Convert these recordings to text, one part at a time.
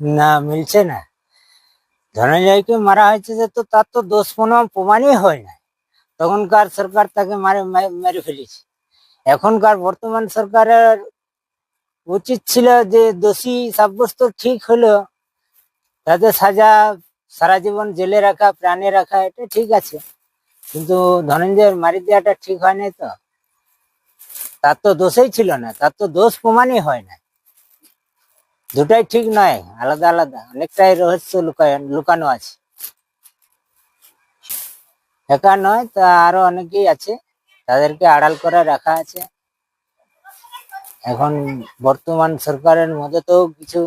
না, মিলছে না। ধনঞ্জয়কে মারা হয়েছে যে, তো তার তো দোষ কোনো প্রমাণই হয় না। তখনকার সরকার তাকে মেরে ফেলেছে। এখনকার বর্তমান সরকারের উচিত ছিল যে দোষী সাব্যস্ত ঠিক হলো তাদের সাজা সারা জীবন জেলে রাখা, প্রাণে রাখা, এটা ঠিক আছে, কিন্তু ধনঞ্জয়ের মারি দেওয়াটা ঠিক হয় নাই। তো তার তো দোষই ছিল না, তার তো দোষ প্রমাণই হয় না। দুটাই ঠিক নয়, আলাদা আলাদা, অনেকটাই রহস্য লুকানো আছে। একা নয়, তা আরো অনেকেই আছে, তাদেরকে আড়াল করে রাখা আছে। এখন বর্তমান সরকারের মধ্যে তো কিছু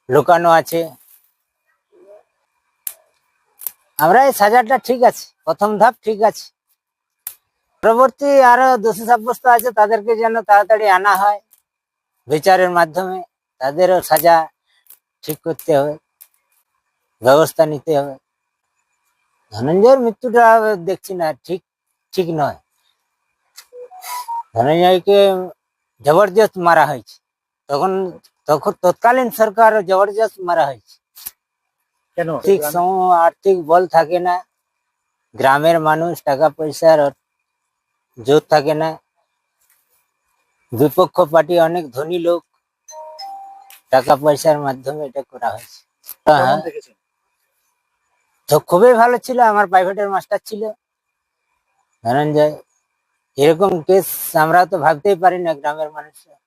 লুকানো আছে। আমরা এই সাজাটা ঠিক আছে, প্রথম ধাপ ঠিক আছে। পরবর্তী আরো দোষী সাব্যস্ত আছে, তাদেরকে যেন তাড়াতাড়ি আনা হয় বিচারের মাধ্যমে, তাদেরও সাজা ঠিক করতে হবে, ব্যবস্থা নিতে হবে। ধনঞ্জয়ের মৃত্যুটা দেখছি না ঠিক, ঠিক নয়। ধনঞ্জয়কে জবরদস্ত মারা হয়েছে, তখন তখন তৎকালীন সরকার জবরদস্ত মারা হয়েছে। কেন? ঠিক আর্থিক বল থাকে না, গ্রামের মানুষ টাকা পয়সার জোর থাকে না, বিপক্ষ পার্টি অনেক ধনী লোক, টাকা পয়সার মাধ্যমে এটা করা হয়েছে। কেমন দেখেছেন? তো খুবই ভালো ছিল, আমার প্রাইভেটের মাস্টার ছিল ধনঞ্জয়। এরকম কেস আমরা তো ভাবতেই পারি না গ্রামের মানুষরা।